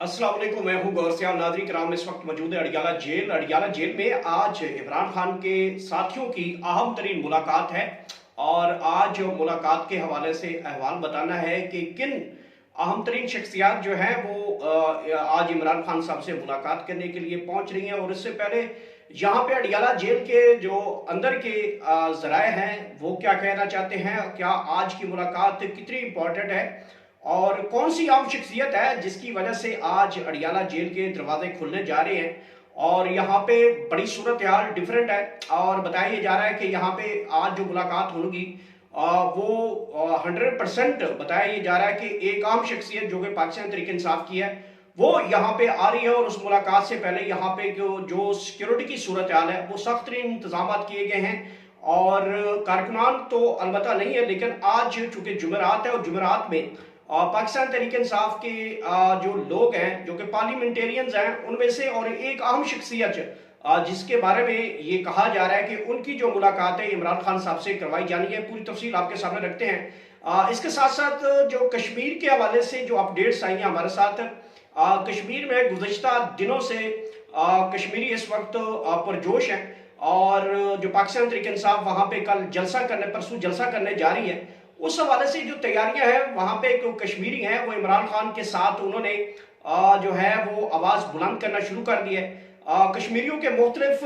अस्सलाम वालेकुम, मैं हूं गौरसियाम। नाज़रीन किराम, इस वक्त मौजूद है अडियाला जेल। अडियाला जेल में आज इमरान खान के साथियों की अहम तरीन मुलाकात है और आज मुलाकात के हवाले से अहवाल बताना है कि किन अहम तरीन शख्सियात जो हैं वो आज इमरान खान साहब से मुलाकात करने के लिए पहुंच रही हैं। और इससे पहले यहाँ पे अडियाला जेल के जो अंदर के जराए हैं वो क्या कहना चाहते हैं, क्या आज की मुलाकात कितनी इंपॉर्टेंट है और कौन सी आम शख्सियत है जिसकी वजह से आज अडियाला जेल के दरवाजे खुलने जा रहे हैं। और यहाँ पे बड़ी सूरत हाल डिफरेंट है और बताया जा रहा है कि यहाँ पे आज जो मुलाकात होगी वो 100% बताया ये जा रहा है कि एक आम शख्सियत जो कि पाकिस्तान तहरीक इंसाफ की है वो यहाँ पे आ रही है। और उस मुलाकात से पहले यहाँ पे जो सिक्योरिटी की सूरत हाल है वो सख्त तरीन इंतजाम किए गए हैं और कारकुनान तो अलबत्ता नहीं है, लेकिन आज चूंकि जुमेरात है और जुमेरात में पाकिस्तान तहरीक इंसाफ के जो लोग हैं जो कि पार्लियामेंटेरियंस हैं उनमें से और एक अहम शख्सियत जिसके बारे में ये कहा जा रहा है कि उनकी जो मुलाकात है इमरान खान साहब से करवाई जानी है, पूरी तफसील आपके सामने रखते हैं। इसके साथ साथ जो कश्मीर के हवाले से जो अपडेट्स आई हैं हमारे साथ, कश्मीर में गुज़िश्ता दिनों से कश्मीरी इस वक्त पुरजोश हैं और जो पाकिस्तान तहरीक इंसाफ वहाँ पे कल जलसा करने परसों जलसा करने जा रही है, उस हवाले से जो तैयारियां हैं वहां पे जो कश्मीरी हैं वो इमरान खान के साथ उन्होंने जो है वो आवाज बुलंद करना शुरू कर दी है। कश्मीरियों के मुख्तलिफ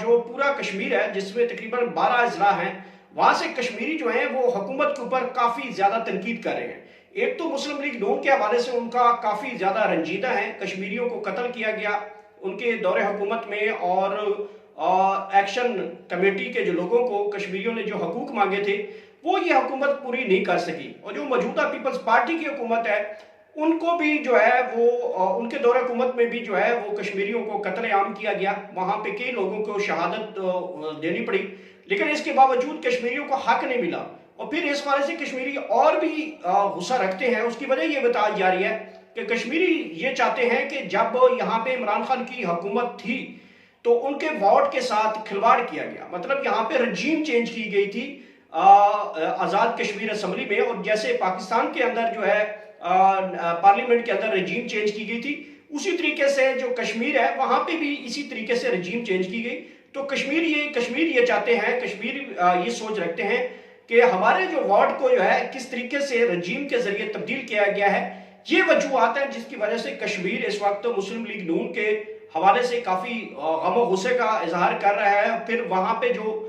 जो पूरा कश्मीर है जिसमें तकरीबन 12 अजला हैं, वहां से कश्मीरी जो है वो हुकूमत के ऊपर काफी ज्यादा तनकीद कर रहे हैं। एक तो मुस्लिम लीग नून के हवाले से उनका काफी ज्यादा रंजीदा है, कश्मीरियों को कत्ल किया गया उनके दौरे हुकूमत में और एक्शन कमेटी के जो लोगों को कश्मीरियों ने जो हकूक मांगे थे वो ये हुकूमत पूरी नहीं कर सकी। और जो मौजूदा पीपल्स पार्टी की हुकूमत है उनको भी जो है वो उनके दौरे हुकूमत में भी जो है वो कश्मीरियों को कत्ले आम किया गया, वहां पे कई लोगों को शहादत देनी पड़ी, लेकिन इसके बावजूद कश्मीरियों को हक नहीं मिला। और फिर इस वाले से कश्मीरी और भी गुस्सा रखते हैं। उसकी वजह ये बताई जा रही है कि कश्मीरी ये चाहते हैं कि जब यहाँ पे इमरान खान की हुकूमत थी तो उनके वोट के साथ खिलवाड़ किया गया, मतलब यहाँ पे रजीम चेंज की गई थी आज़ाद कश्मीर असम्बली में। और जैसे पाकिस्तान के अंदर जो है पार्लियामेंट के अंदर रजीम चेंज की गई थी, उसी तरीके से जो कश्मीर है वहां पे भी इसी तरीके से रजीम चेंज की गई। तो कश्मीर ये चाहते हैं, कश्मीर ये सोच रखते हैं कि हमारे जो वार्ड को जो है किस तरीके से रजीम के जरिए तब्दील किया गया है। ये वजूहत है जिसकी वजह से कश्मीर इस वक्त मुस्लिम लीग नून के हवाले से काफी गम गुस्से का इजहार कर रहा है। फिर वहां पे जो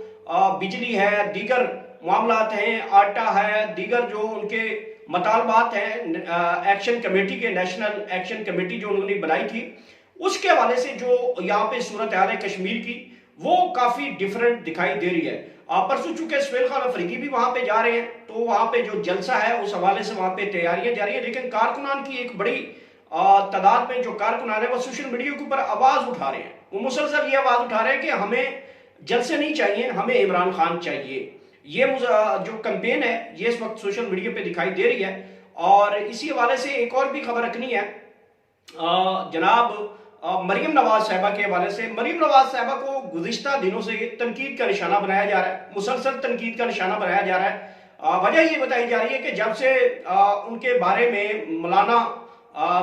बिजली है, दीगर मामलात हैं, आटा है, दीगर जो उनके मतालबात हैं एक्शन कमेटी के, नेशनल एक्शन कमेटी जो उन्होंने बनाई थी उसके हवाले से जो यहाँ पे सूरत हाल है कश्मीर की वो काफी डिफरेंट दिखाई दे रही है। परसों चूंकि सुहेल खान अफरीदी भी वहां पे जा रहे हैं तो वहां पे जो जलसा है उस हवाले से वहां पे तैयारियां जा रही है, लेकिन कारकुनान की एक बड़ी तादाद में जो कारकुनान है वो सोशल मीडिया के ऊपर आवाज उठा रहे हैं। वो मुसलसल ये आवाज उठा रहे हैं कि हमें जलसे नहीं चाहिए, हमें इमरान खान चाहिए। ये जो कैंपेन है ये इस वक्त सोशल मीडिया पे दिखाई दे रही है। और इसी हवाले से एक और भी खबर रखनी है जनाब मरीम नवाज साहिबा के हवाले से। मरीम नवाज साहिबा को गुज़िश्ता दिनों से तनकीद का निशाना बनाया जा रहा है, मुसलसल तनकीद का निशाना बनाया जा रहा है। वजह ये बताई जा रही है कि जब से उनके बारे में मौलाना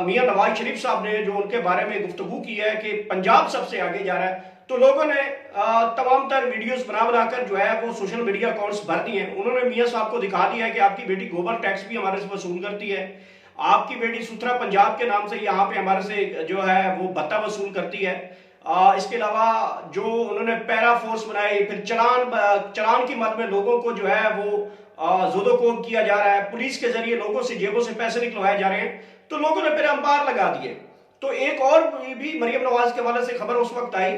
मियां नवाज शरीफ साहब ने जो उनके बारे में गुफ्तगू की है कि पंजाब सबसे आगे जा रहा है, तो लोगों ने तमाम तर वीडियोस बना बनाकर जो है वो सोशल मीडिया अकाउंट्स भर दिए हैं। उन्होंने मियां साहब को दिखा दिया है कि आपकी बेटी गोबर टैक्स भी हमारे से वसूल करती है, आपकी बेटी सुथरा पंजाब के नाम से यहाँ पे हमारे से जो है वो भत्ता वसूल करती है। इसके अलावा जो उन्होंने पैरा फोर्स बनाई, फिर चलान की मद में लोगों को जो है वो जोदोकोब किया जा रहा है, पुलिस के जरिए लोगों से जेबों से पैसे निकलवाए जा रहे हैं, तो लोगों ने फिर अंबार लगा दिए। तो एक और भी मरियम नवाज के हवाले से खबर उस वक्त आई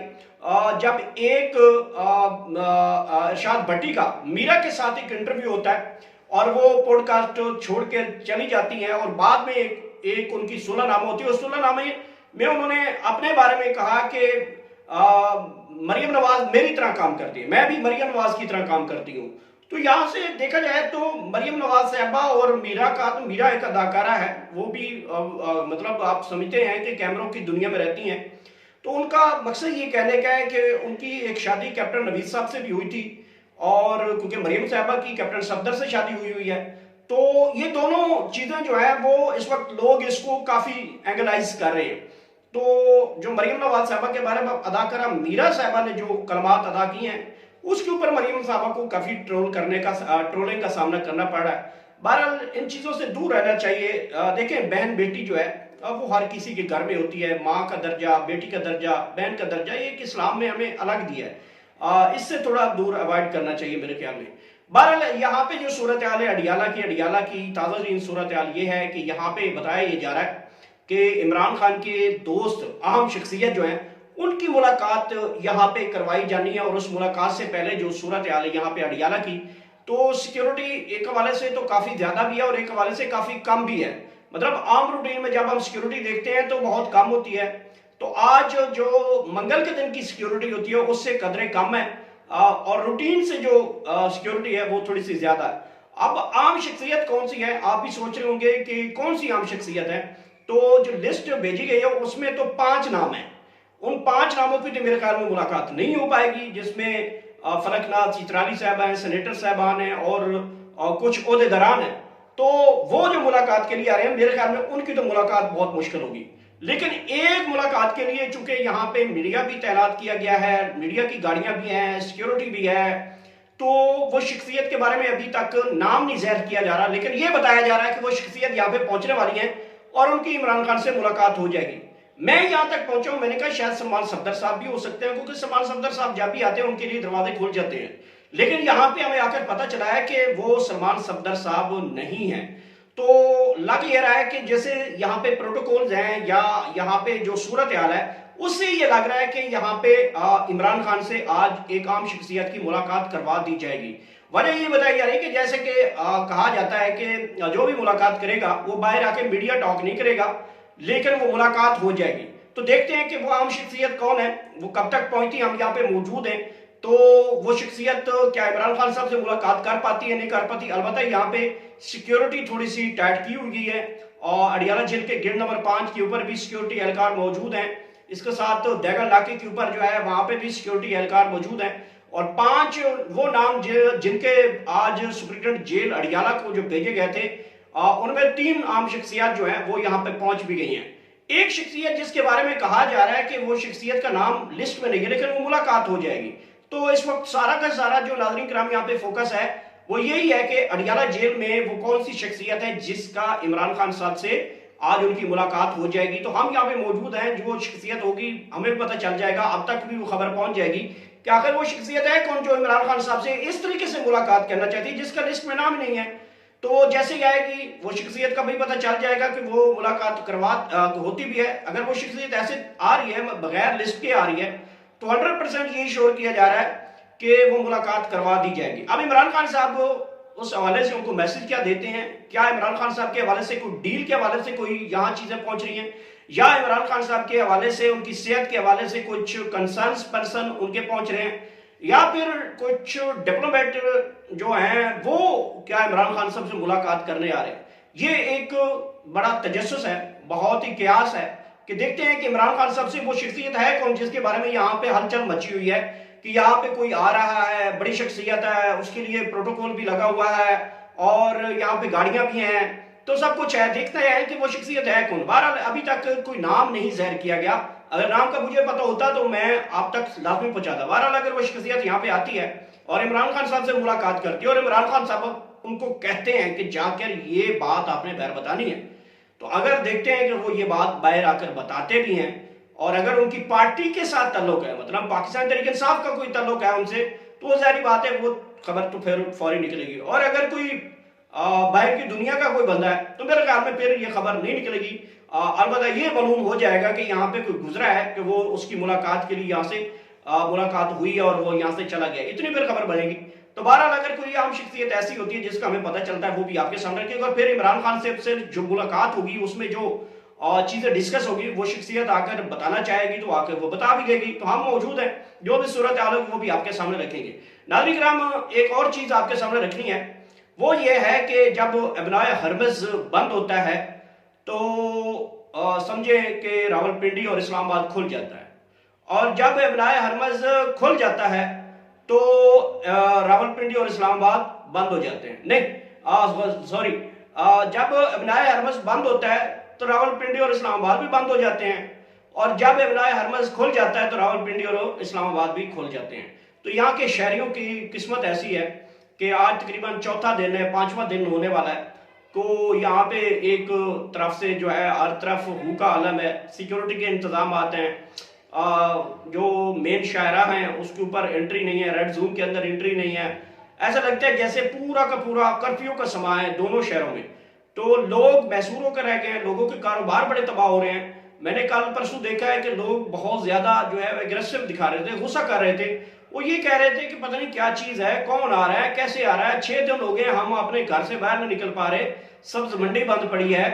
जब एक इरशाद भट्टी का मीरा के साथ एक इंटरव्यू होता है और वो पॉडकास्ट छोड़ के चली जाती हैं और बाद में एक उनकी सुलहनामा होती है। उस सुलहनामे में उन्होंने अपने बारे में कहा कि मरियम नवाज मेरी तरह काम करती है, मैं भी मरियम नवाज की तरह काम करती हूँ। तो यहाँ से देखा जाए तो मरियम नवाज साहबा और मीरा का, तो मीरा एक अदाकारा है, वो भी मतलब आप समझते हैं कि कैमरों की दुनिया में रहती हैं, तो उनका मकसद ये कहने का है कि उनकी एक शादी कैप्टन नवीद साहब से भी हुई थी और क्योंकि मरियम साहबा की कैप्टन सफदर से शादी हुई है तो ये दोनों चीजें जो है वो इस वक्त लोग इसको काफी एंगलाइज कर रहे हैं। तो जो मरियम नवाज साहबा के बारे में अदाकारा मीरा साहबा ने जो कलमात अदा की हैं, उसके ऊपर मरियम साहबा को काफी ट्रोलिंग का सामना करना पड़ रहा है। बहरहाल इन चीजों से दूर रहना चाहिए। देखें, बहन बेटी जो है वो हर किसी के घर में होती है। माँ का दर्जा, बेटी का दर्जा, बहन का दर्जा, ये इस्लाम में हमें अलग दिया है। इससे थोड़ा दूर अवॉइड करना चाहिए मेरे ख्याल में। बहरहाल यहाँ पे जो सूरत हाल है अडियाला की ताज़ा तरीन सूरत हाल ये है कि यहाँ पे बताया ये जा रहा है कि इमरान खान के दोस्त, अहम शख्सियत जो है, उनकी मुलाकात यहाँ पे करवाई जानी है। और उस मुलाकात से पहले जो सूरत हाल है यहाँ पे अडियाला की, तो सिक्योरिटी एक हवाले से तो काफी ज्यादा भी है और एक हवाले से काफी कम भी है। मतलब आम रूटीन में जब हम सिक्योरिटी देखते हैं तो बहुत कम होती है, तो आज जो मंगल के दिन की सिक्योरिटी होती है उससे कदरे कम है, और रूटीन से जो सिक्योरिटी है वो थोड़ी सी ज्यादा है। अब आम शख्सियत कौन सी है, आप भी सोच रहे होंगे कि कौन सी आम शख्सियत है। तो जो लिस्ट भेजी गई है उसमें तो 5 नाम है। उन 5 नामों की तो मेरे ख्याल में मुलाकात नहीं हो पाएगी, जिसमें फलकनाथ चित्राली साहब हैं, सेनेटर साहबान हैं और कुछ ओहदेदारान हैं। तो वो जो मुलाकात के लिए आ रहे हैं, मेरे ख्याल में उनकी तो मुलाकात बहुत मुश्किल होगी। लेकिन एक मुलाकात के लिए चूंकि यहाँ पे मीडिया भी तैनात किया गया है, मीडिया की गाड़ियां भी हैं, सिक्योरिटी भी है, तो वो शख्सियत के बारे में अभी तक नाम नहीं ज़ाहिर किया जा रहा, लेकिन ये बताया जा रहा है कि वो शख्सियत यहाँ पे पहुंचने वाली है और उनकी इमरान खान से मुलाकात हो जाएगी। मैं यहां तक पहुंचा हूं, मैंने कहा शायद सलमान सफदर साहब भी हो सकते हैं, क्योंकि सलमान सफदर साहब जब भी आते हैं उनके लिए दरवाजे खुल जाते हैं। लेकिन यहां पे हमें आकर पता चला है कि वो सलमान सफदर साहब नहीं है। तो लग ये रहा है कि जैसे यहाँ पे प्रोटोकॉल्स हैं या यहाँ पे जो सूरत हाल है उससे ये लग रहा है कि यहाँ पे इमरान खान से आज एक आम शख्सियत की मुलाकात करवा दी जाएगी। वजह ये बताई जा रही है कि जैसे कि कहा जाता है कि जो भी मुलाकात करेगा वो बाहर आके मीडिया टॉक नहीं करेगा, लेकिन वो मुलाकात हो जाएगी। तो देखते हैं कि वो आम शख्सियत कौन है, वो कब तक पहुंचती है। हम यहाँ पे मौजूद हैं, तो वो शख्सियत क्या इमरान खान साहब से मुलाकात कर पाती है, नहीं कर पाती। अलबत्ता यहाँ पे सिक्योरिटी थोड़ी सी टाइट की हुई है और अडियाला जेल के गेट नंबर 5 के ऊपर भी सिक्योरिटी एहलकार मौजूद हैं। इसके साथ दैगर इलाके के ऊपर जो है वहां पे भी सिक्योरिटी एहलकार मौजूद हैं। और 5 वो नाम जिनके आज सुप्रिंटेंडेंट जेल अडियाला को जो भेजे गए थे, उनमें 3 आम शख्सियत जो है वो यहाँ पे पहुंच भी गई हैं। एक शख्सियत जिसके बारे में कहा जा रहा है कि वो शख्सियत का नाम लिस्ट में नहीं है, लेकिन वो मुलाकात हो जाएगी। तो इस वक्त सारा का सारा जो नाज़रीन किराम यहाँ पे फोकस है वो यही है कि अडियाला जेल में वो कौन सी शख्सियत है जिसका इमरान खान साहब से आज उनकी मुलाकात हो जाएगी। तो हम यहाँ पे मौजूद हैं, जो शख्सियत होगी हमें पता चल जाएगा, अब तक भी वो खबर पहुंच जाएगी कि आखिर वो शख्सियत है कौन जो इमरान खान साहब से इस तरीके से मुलाकात करना चाहती है जिसका लिस्ट में नाम नहीं है। तो जैसे ही आएगी वो शख्सियत का भी पता चल जाएगा कि वो मुलाकात होती भी है। अगर वो शख्सियत ऐसे आ रही है बगैर लिस्ट के आ रही है तो 100% यही श्योर किया जा रहा है कि वो मुलाकात करवा दी जाएगी। अब इमरान खान साहब उस हवाले से उनको मैसेज क्या देते हैं, क्या इमरान खान साहब के हवाले से कोई डील के हवाले से कोई यहाँ चीजें पहुंच रही हैं, या इमरान खान साहब के हवाले से उनकी सेहत के हवाले से कुछ कंसर्न्स पर्सन उनके पहुंच रहे हैं, या फिर कुछ डिप्लोमेट जो हैं वो क्या इमरान खान साहब से मुलाकात करने आ रहे हैं। ये एक बड़ा तजस्सुस है, बहुत ही कयास है कि देखते हैं कि इमरान खान साहब से वो शख्सियत है कौन जिसके बारे में यहाँ पे हलचल मची हुई है कि यहाँ पे कोई आ रहा है, बड़ी शख्सियत है, उसके लिए प्रोटोकॉल भी लगा हुआ है और यहाँ पे गाड़ियां भी हैं, तो सब कुछ है। देखते हैं कि वो शख्सियत है कौन। बहरहाल अभी तक कोई नाम नहीं जाहिर किया गया, अगर नाम का मुझे पता होता तो मैं आप तक लाजमी पहुंचाता। बहरहाल अगर वो शख्सियत यहाँ पे आती है और इमरान खान साहब से मुलाकात करती है और इमरान खान साहब उनको कहते हैं कि जाकर ये बात आपने बाहर बतानी है, तो अगर देखते हैं कि वो ये बात बाहर आकर बताते भी हैं और अगर उनकी पार्टी के साथ ताल्लुक है, मतलब पाकिस्तान तहरीक इंसाफ का कोई ताल्लुक है उनसे, तो वो जाहिर बात है वो खबर तो फिर फौरी निकलेगी। और अगर कोई बाहर की दुनिया का कोई बंदा है तो मेरे ख्याल में फिर ये खबर नहीं निकलेगी। अलबत्ता ये मालूम हो जाएगा कि यहाँ पे कोई गुजरा है कि वो उसकी मुलाकात के लिए यहाँ से मुलाकात हुई और वो यहाँ से चला गया, इतनी फिर खबर बनेगी। तो बहरहाल अगर कोई आम शख्सियत ऐसी होती है जिसका हमें पता चलता है वो भी आपके सामने रखेगा और फिर इमरान खान से जो मुलाकात होगी उसमें जो चीजें डिस्कस होगी वो शख्सियत आकर बताना चाहेगी तो आकर वो बता भी देगी। तो हम मौजूद हैं, जो भी सूरत हाल वो भी आपके सामने रखेंगे। नाज़रीन किराम, एक और चीज आपके सामने रखनी है, वो ये है कि जब अबनाए हरमज बंद होता है तो समझे कि रावलपिंडी और इस्लामाबाद खुल जाता है, और जब अबनाए हरमज खुल जाता है तो रावलपिंडी और इस्लामाबाद बंद हो जाते हैं। नहीं, सॉरी, जब इब्नाए हरमज बंद होता है तो रावलपिंडी और इस्लामाबाद भी बंद हो जाते हैं, और जब इब्नाए हरमज खुल जाता है तो रावलपिंडी और इस्लामाबाद भी खुल जाते हैं। तो यहाँ के शहरियों की किस्मत ऐसी है कि आज तकरीबन चौथा दिन है, 5वां दिन होने वाला है। तो यहाँ पे एक तरफ से जो है हर तरफ हू का आलम है, सिक्योरिटी के इंतजाम आते हैं, जो मेन शायरा हैं उसके ऊपर एंट्री नहीं है, रेड जोन के अंदर एंट्री नहीं है। ऐसा लगता है जैसे पूरा का पूरा कर्फ्यू का समय है दोनों शहरों में। तो लोग महसूर होकर रह गए हैं, लोगों के कारोबार बड़े तबाह हो रहे हैं। मैंने कल परसों देखा है कि लोग बहुत ज्यादा जो है एग्रेसिव दिखा रहे थे, गुस्सा कर रहे थे। वो ये कह रहे थे कि पता नहीं क्या चीज है, कौन आ रहा है, कैसे आ रहा है, 6 दिन हो गए हम अपने घर से बाहर नहीं निकल पा रहे, सब्ज मंडी बंद पड़ी है,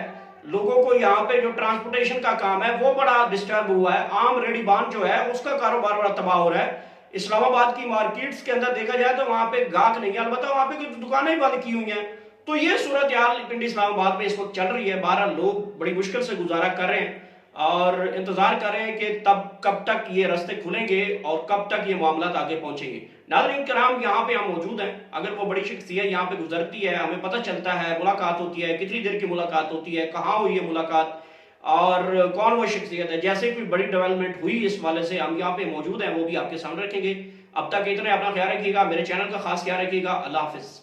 लोगों को यहाँ पे जो ट्रांसपोर्टेशन का काम है वो बड़ा डिस्टर्ब हुआ है, आम रेडीबान जो है उसका कारोबार बड़ा तबाह हो रहा है। इस्लामाबाद की मार्केट्स के अंदर देखा जाए तो वहां पे गाहक नहीं है, अलबत्ता वहां पे कुछ दुकानें ही बंद की हुई हैं। तो ये सूरत हाल पिंडी इस्लामाबाद में इस वक्त चल रही है। 12 लोग बड़ी मुश्किल से गुजारा कर रहे हैं और इंतजार कर रहे हैं कि तब कब तक ये रास्ते खुलेंगे और कब तक ये मामला आगे पहुंचेंगे। नाज़रीन किराम, यहाँ पे हम मौजूद हैं, अगर वो बड़ी शख्सियत यहाँ पे गुजरती है, हमें पता चलता है, मुलाकात होती है, कितनी देर की मुलाकात होती है, कहाँ हुई है मुलाकात और कौन वो शख्सियत है, जैसे कोई बड़ी डेवलपमेंट हुई इस वाले से हम यहाँ पे मौजूद हैं, वो भी आपके सामने रखेंगे। अब तक इतने, अपना ख्याल रखिएगा, मेरे चैनल का खास ख्याल रखिएगा। अल्लाह हाफिज।